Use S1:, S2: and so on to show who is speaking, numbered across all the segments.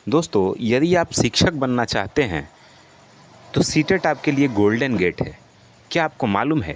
S1: दोस्तों, यदि आप शिक्षक बनना चाहते हैं तो सीटेट आपके लिए गोल्डन गेट है। क्या आपको मालूम है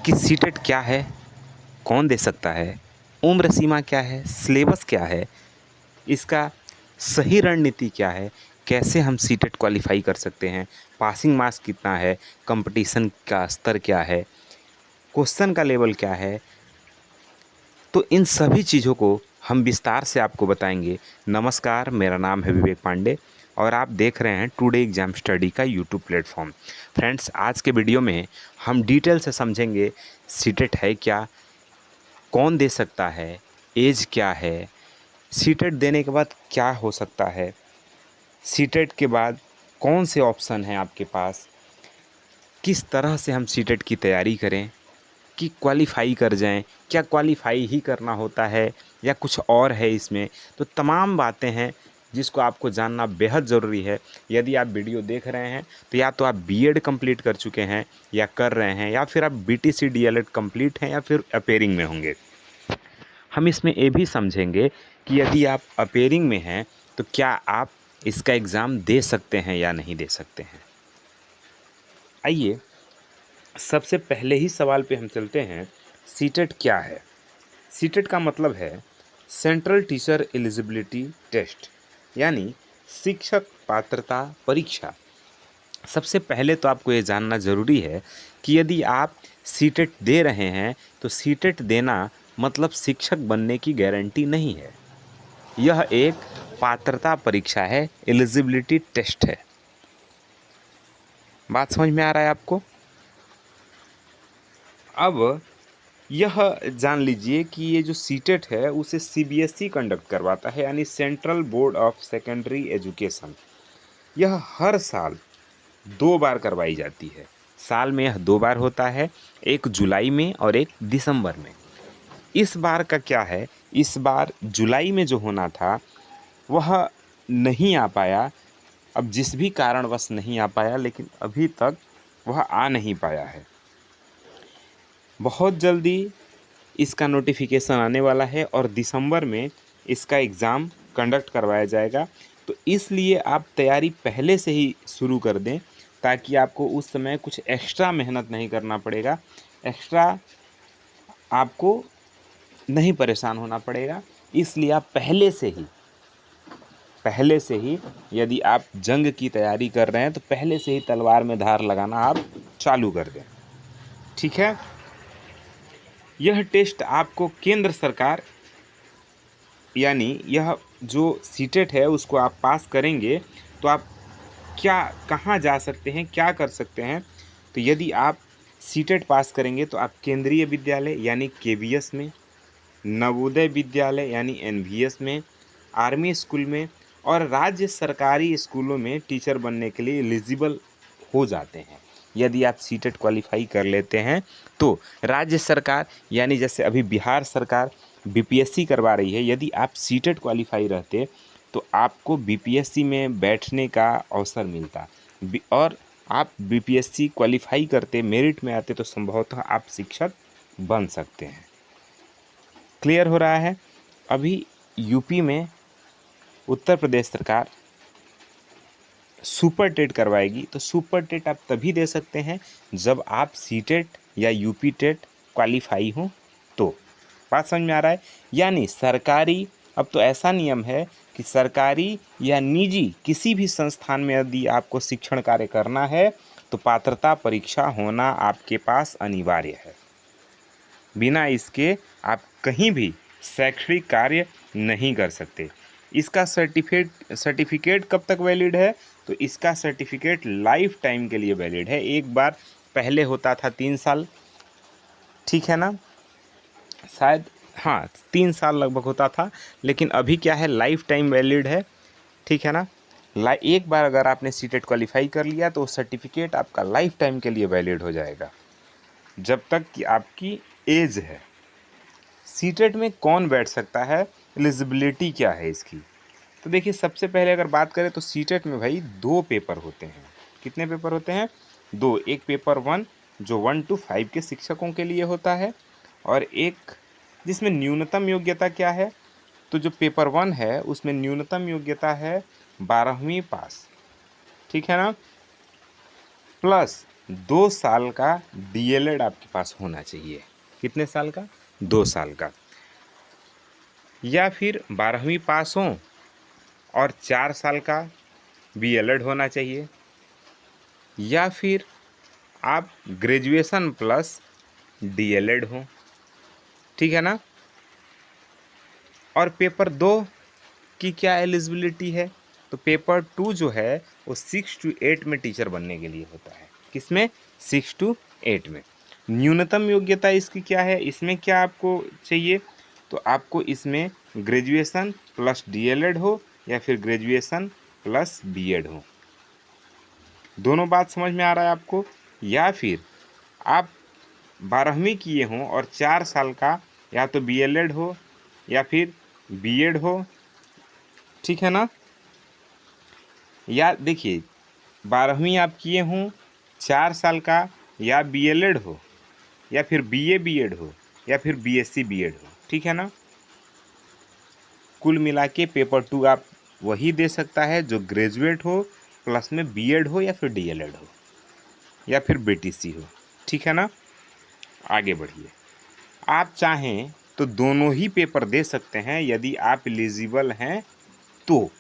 S1: कि सीटेट क्या है? कौन दे सकता है? उम्र सीमा क्या है? सिलेबस क्या है? इसका सही रणनीति क्या है? कैसे हम सीटेट क्वालिफ़ाई कर सकते हैं? पासिंग मार्क्स कितना है? कंपटीशन का स्तर क्या है? क्वेश्चन का लेवल क्या है? तो इन सभी चीज़ों को हम विस्तार से आपको बताएंगे। नमस्कार, मेरा नाम है विवेक पांडे और आप देख रहे हैं टुडे एग्जाम स्टडी का यूट्यूब प्लेटफॉर्म। फ्रेंड्स, आज के वीडियो में हम डिटेल से समझेंगे सीटेट है क्या, कौन दे सकता है, एज क्या है, सीटेट देने के बाद क्या हो सकता है, सीटेट के बाद कौन से ऑप्शन हैं आपके पास, किस तरह से हम सीटेट की तैयारी करें कि क्वालिफ़ाई कर जाएं, क्या क्वालिफ़ाई ही करना होता है या कुछ और है इसमें। तो तमाम बातें हैं जिसको आपको जानना बेहद ज़रूरी है। यदि आप वीडियो देख रहे हैं तो या तो आप बीएड कंप्लीट कर चुके हैं या कर रहे हैं, या फिर आप बीटीसी डीएलएड कंप्लीट हैं, या फिर अपेयरिंग में होंगे। हम इसमें ये भी समझेंगे कि यदि आप अपेयरिंग में हैं तो क्या आप इसका एग्ज़ाम दे सकते हैं या नहीं दे सकते हैं। आइए सबसे पहले ही सवाल पे हम चलते हैं। सीटेट क्या है? सीटेट का मतलब है सेंट्रल टीचर एलिजिबिलिटी टेस्ट, यानी शिक्षक पात्रता परीक्षा। सबसे पहले तो आपको ये जानना ज़रूरी है कि यदि आप सीटेट दे रहे हैं तो सीटेट देना मतलब शिक्षक बनने की गारंटी नहीं है। यह एक पात्रता परीक्षा है, एलिजिबिलिटी टेस्ट है। बात समझ में आ रहा है आपको? अब यह जान लीजिए कि ये जो सीटेट है उसे सीबीएसई कंडक्ट करवाता है, यानी central board of secondary education. यह हर साल 2 बार करवाई जाती है। साल में यह 2 बार होता है, एक जुलाई में और एक दिसंबर में। इस बार का क्या है, इस बार जुलाई में जो होना था वह नहीं आ पाया। अब जिस भी कारणवश नहीं आ पाया, लेकिन अभी तक वह आ नहीं पाया है। बहुत जल्दी इसका नोटिफिकेशन आने वाला है और दिसंबर में इसका एग्ज़ाम कंडक्ट करवाया जाएगा। तो इसलिए आप तैयारी पहले से ही शुरू कर दें ताकि आपको उस समय कुछ एक्स्ट्रा मेहनत नहीं करना पड़ेगा, एक्स्ट्रा आपको नहीं परेशान होना पड़ेगा। इसलिए आप पहले से ही यदि आप जंग की तैयारी कर रहे हैं तो पहले से ही तलवार में धार लगाना आप चालू कर दें। ठीक है? यह टेस्ट आपको केंद्र सरकार, यानी यह जो सीटेट है उसको आप पास करेंगे तो आप क्या कहाँ जा सकते हैं, क्या कर सकते हैं। तो यदि आप सीटेट पास करेंगे तो आप केंद्रीय विद्यालय यानी केवीएस में, नवोदय विद्यालय यानी एनवीएस में, आर्मी स्कूल में और राज्य सरकारी स्कूलों में टीचर बनने के लिए एलिजिबल हो जाते हैं। यदि आप सीटेट क्वालिफाई कर लेते हैं तो राज्य सरकार, यानी जैसे अभी बिहार सरकार बीपीएससी करवा रही है, यदि आप सीटेट क्वालिफाई रहते तो आपको बीपीएससी में बैठने का अवसर मिलता और आप बीपीएससी क्वालिफाई करते, मेरिट में आते तो संभवतः आप शिक्षक बन सकते हैं। क्लियर हो रहा है? अभी यूपी में उत्तर प्रदेश सरकार सुपर टेट करवाएगी, तो सुपर टेट आप तभी दे सकते हैं जब आप सीटेट या यूपी टेट क्वालिफाई हों। तो बात समझ में आ रहा है? यानी सरकारी, अब तो ऐसा नियम है कि सरकारी या निजी किसी भी संस्थान में यदि आपको शिक्षण कार्य करना है तो पात्रता परीक्षा होना आपके पास अनिवार्य है। बिना इसके आप कहीं भी शैक्षणिक कार्य नहीं कर सकते। इसका सर्टिफिकेट कब तक वैलिड है? तो इसका सर्टिफिकेट लाइफ टाइम के लिए वैलिड है। एक बार पहले होता था 3 साल, ठीक है ना, शायद, हाँ 3 साल लगभग होता था, लेकिन अभी क्या है, लाइफ टाइम वैलिड है। ठीक है ना, एक बार अगर आपने सीटेट क्वालिफाई कर लिया तो सर्टिफिकेट आपका लाइफ टाइम के लिए वैलिड हो जाएगा, जब तक कि आपकी एज है। सीटेट में कौन बैठ सकता है, एलिजिबिलिटी क्या है इसकी? तो देखिए, सबसे पहले अगर बात करें तो सीटेट में भाई 2 पेपर होते हैं। कितने पेपर होते हैं? 2। एक पेपर 1 जो 1 to 5 के शिक्षकों के लिए होता है, और एक जिसमें न्यूनतम योग्यता क्या है, तो जो पेपर 1 है उसमें न्यूनतम योग्यता है 12वीं पास, ठीक है ना, प्लस 2 साल का डीएलएड आपके पास होना चाहिए। कितने साल का? 2 साल का। या फिर 12वीं पास हो और 4 साल का बीएलएड होना चाहिए, या फिर आप ग्रेजुएशन प्लस डीएलएड हो, ठीक है ना। और पेपर 2 की क्या एलिजिबिलिटी है? तो पेपर 2 जो है वो 6 to 8 में टीचर बनने के लिए होता है। किसमें? 6 to 8 में। न्यूनतम योग्यता इसकी क्या है? इसमें क्या आपको चाहिए? तो आपको इसमें ग्रेजुएशन प्लस डीएलएड हो या फिर ग्रेजुएशन प्लस बीएड हो। दोनों बात समझ में आ रहा है आपको? या फिर आप 12वीं किए हों और 4 साल का या तो बीएलएड हो या फिर बीएड हो, ठीक है ना। या देखिए 12वीं आप किए हों, 4 साल का या बीएलएड हो या फिर बीए बीएड हो या फिर बीएससी बीएड हो, ठीक है ना। कुल मिला के पेपर 2 आप वही दे सकता है जो ग्रेजुएट हो प्लस में बीएड हो या फिर डीएलएड हो या फिर बीटीसी हो, ठीक है ना। आगे बढ़िए। आप चाहें तो दोनों ही पेपर दे सकते हैं यदि आप एलिजिबल हैं तो,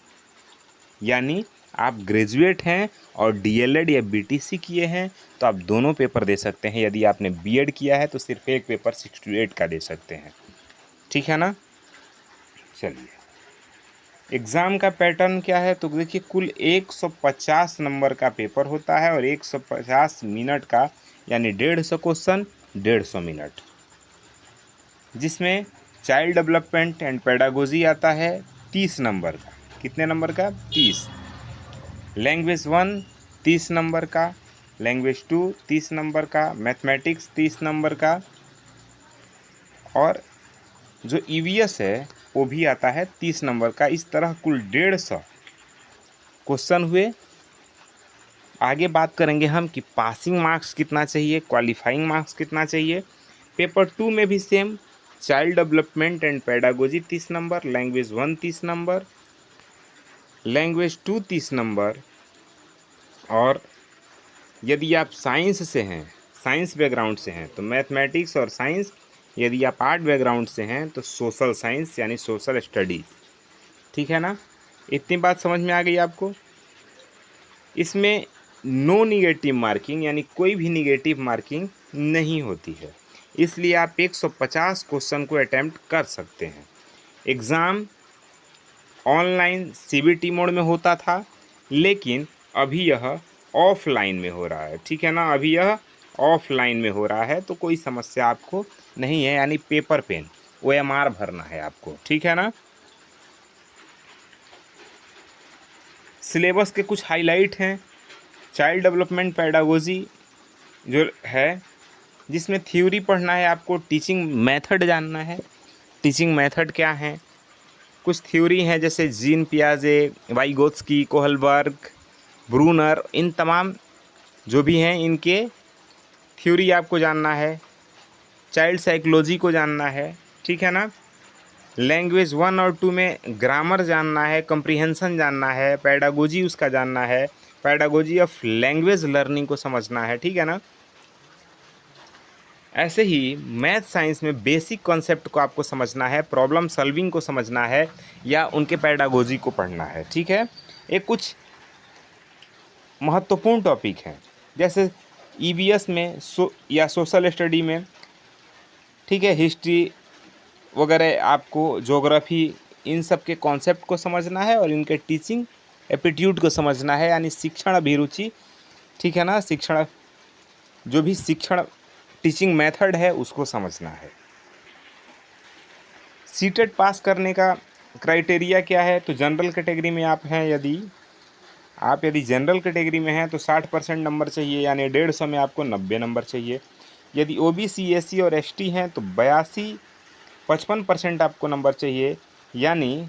S1: यानी आप ग्रेजुएट हैं और डीएलएड या बीटीसी किए हैं तो आप दोनों पेपर दे सकते हैं। यदि आपने बीएड किया है तो सिर्फ एक पेपर 6 to 8 का दे सकते हैं, ठीक है ना। चलिए एग्ज़ाम का पैटर्न क्या है? तो देखिए कुल 150 नंबर का पेपर होता है और 150 मिनट का, यानी 150 क्वेश्चन 150 मिनट, जिसमें चाइल्ड डेवलपमेंट एंड पेडागोजी आता है 30 नंबर का। कितने नंबर का? 30। लैंग्वेज 1 30 नंबर का, लैंग्वेज 2 30 नंबर का, मैथमेटिक्स 30 नंबर का, और जो ईवीएस है वो भी आता है 30 नंबर का। इस तरह कुल 150 क्वेश्चन हुए। आगे बात करेंगे हम कि पासिंग मार्क्स कितना चाहिए, क्वालिफाइंग मार्क्स कितना चाहिए। पेपर 2 में भी same, child development and pedagogy 30 number, language 1 30 number, language 2 30 number, और यदि आप साइंस से हैं, साइंस बैकग्राउंड से हैं तो मैथमेटिक्स और साइंस, यदि आप आर्ट बैकग्राउंड से हैं तो सोशल साइंस यानी सोशल स्टडीज, ठीक है ना। इतनी बात समझ में आ गई आपको? इसमें नो निगेटिव मार्किंग यानी कोई भी निगेटिव मार्किंग नहीं होती है, इसलिए आप 150 क्वेश्चन को अटैम्प्ट कर सकते हैं। एग्ज़ाम ऑनलाइन सीबीटी मोड में होता था, लेकिन अभी यह ऑफलाइन में हो रहा है, ठीक है ना। अभी यह ऑफलाइन में हो रहा है तो कोई समस्या आपको नहीं है, यानी पेपर पेन ओएमआर भरना है आपको, ठीक है ना। सिलेबस के कुछ हाईलाइट हैं। चाइल्ड डेवलपमेंट पेडागोजी जो है, जिसमें थ्योरी पढ़ना है आपको, टीचिंग मेथड जानना है। टीचिंग मेथड क्या है? कुछ थ्योरी हैं जैसे जीन पियाजे, वाइगोत्स्की, कोहलबर्ग, ब्रूनर, इन तमाम जो भी हैं इनके थ्योरी आपको जानना है। चाइल्ड साइकोलॉजी को जानना है, ठीक है ना। लैंग्वेज 1 और 2 में ग्रामर जानना है, कम्प्रीहेंशन जानना है, पेडागोजी उसका जानना है, पेडागोजी ऑफ लैंग्वेज लर्निंग को समझना है, ठीक है ना। ऐसे ही मैथ साइंस में बेसिक कॉन्सेप्ट को आपको समझना है, प्रॉब्लम सॉल्विंग को समझना है या उनके पेडागोजी को पढ़ना है, ठीक है। एक कुछ महत्वपूर्ण टॉपिक हैं जैसे ईवीएस में या सोशल स्टडी में, ठीक है, हिस्ट्री वगैरह, आपको ज्योग्राफी, इन सब के कॉन्सेप्ट को समझना है और इनके टीचिंग एप्टीट्यूड को समझना है, यानी शिक्षण अभिरुचि, ठीक है ना। शिक्षण जो भी शिक्षण टीचिंग मेथड है उसको समझना है। सीटेट पास करने का क्राइटेरिया क्या है? तो जनरल कैटेगरी में आप हैं, यदि जनरल कैटेगरी में हैं तो 60% नंबर चाहिए, यानी 150 में आपको 90 नंबर चाहिए। यदि ओबीसी, एससी और एसटी हैं तो 55% आपको नंबर चाहिए, यानी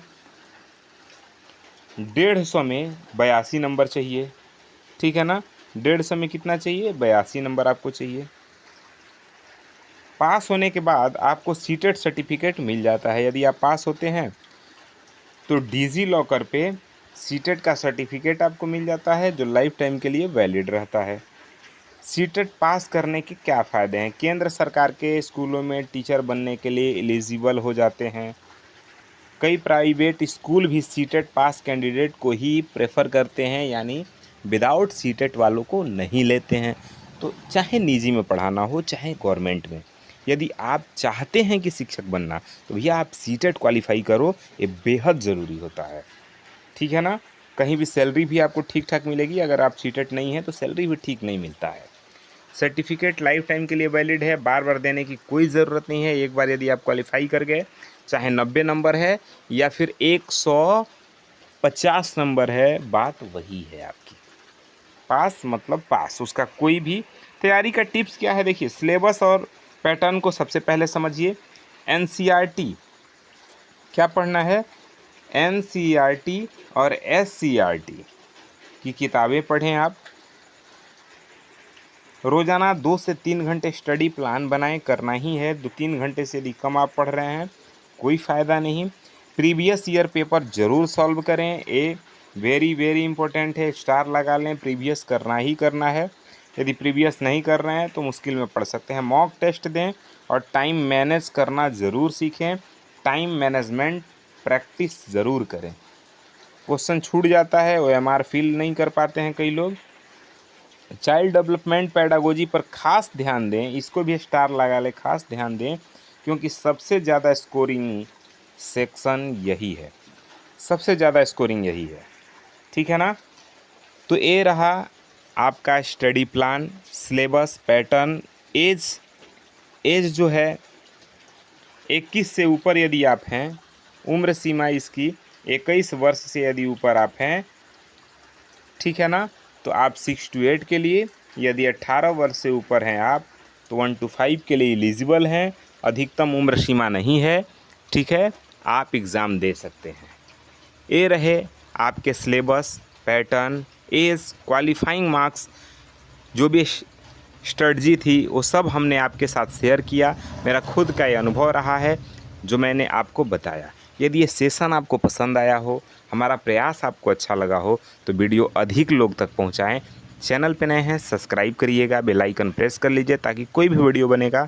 S1: 150 में 82 नंबर चाहिए, ठीक है ना। 150 में कितना चाहिए? 82 नंबर आपको चाहिए। पास होने के बाद आपको सीटेट सर्टिफिकेट मिल जाता है। यदि आप पास होते हैं तो डिजी लॉकर पे सीटेट का सर्टिफिकेट आपको मिल जाता है जो लाइफ टाइम के लिए वैलिड रहता है। सीटेट पास करने के क्या फ़ायदे हैं? केंद्र सरकार के स्कूलों में टीचर बनने के लिए एलिजिबल हो जाते हैं। कई प्राइवेट स्कूल भी सीटेट पास कैंडिडेट को ही प्रेफर करते हैं, यानी विदाउट सीटेट वालों को नहीं लेते हैं। तो चाहे निजी में पढ़ाना हो चाहे गवर्नमेंट में, यदि आप चाहते हैं कि शिक्षक बनना तो भैया आप सीटेट क्वालिफाई करो, ये बेहद ज़रूरी होता है। ठीक है ना? कहीं भी सैलरी भी आपको ठीक ठाक मिलेगी, अगर आप सीटेट नहीं है तो सैलरी भी ठीक नहीं मिलता है। सर्टिफिकेट लाइफ टाइम के लिए वैलिड है, बार बार देने की कोई ज़रूरत नहीं है। एक बार यदि आप क्वालिफाई कर गए, चाहे 90 नंबर है या फिर 150 नंबर है, बात वही है आपकी। पास मतलब पास, उसका कोई भी। तैयारी का टिप्स क्या है? देखिए, सिलेबस और पैटर्न को सबसे पहले समझिए। एनसीईआरटी क्या पढ़ना है? एनसीईआरटी और एससीईआरटी की किताबें पढ़ें आप। रोज़ाना 2 से 3 घंटे स्टडी प्लान बनाएं, करना ही है। 2-3 घंटे से यदि कम आप पढ़ रहे हैं कोई फ़ायदा नहीं। प्रीवियस ईयर पेपर ज़रूर सॉल्व करें, ये वेरी वेरी इंपॉर्टेंट है। स्टार लगा लें, प्रीवियस करना ही करना है। यदि प्रीवियस नहीं कर रहे हैं तो मुश्किल में पढ़ सकते हैं। मॉक टेस्ट दें और टाइम मैनेज करना ज़रूर सीखें। टाइम मैनेजमेंट प्रैक्टिस ज़रूर करें। क्वेश्चन छूट जाता है, OMR फिल नहीं कर पाते हैं कई लोग। चाइल्ड डेवलपमेंट पैडागोजी पर खास ध्यान दें, इसको भी स्टार लगा ले, खास ध्यान दें, क्योंकि सबसे ज़्यादा स्कोरिंग सेक्शन यही है, सबसे ज़्यादा स्कोरिंग यही है। ठीक है ना? तो ये रहा आपका study plan, syllabus, pattern. Age जो है 21 से ऊपर यदि आप हैं, उम्र सीमा इसकी 21 वर्ष से यदि ऊपर आप हैं, ठीक है ना, तो आप 6 to 8 के लिए, यदि 18 वर्ष से ऊपर हैं आप तो 1 to 5 के लिए एलिजिबल हैं। अधिकतम उम्र सीमा नहीं है, ठीक है, आप एग्ज़ाम दे सकते हैं। ये रहे आपके syllabus, pattern, age, qualifying marks, जो भी स्ट्रेटजी थी वो सब हमने आपके साथ शेयर किया। मेरा खुद का ये अनुभव रहा है जो मैंने आपको बताया। यदि ये सेशन आपको पसंद आया हो, हमारा प्रयास आपको अच्छा लगा हो, तो वीडियो अधिक लोग तक पहुंचाएं। चैनल पे नए हैं सब्सक्राइब करिएगा, बेल आइकन प्रेस कर लीजिए ताकि कोई भी वीडियो बनेगा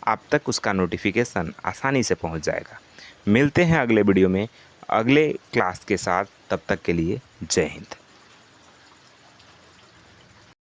S1: आप तक उसका नोटिफिकेशन आसानी से पहुंच जाएगा। मिलते हैं अगले वीडियो में अगले क्लास के साथ, तब तक के लिए जय हिंद।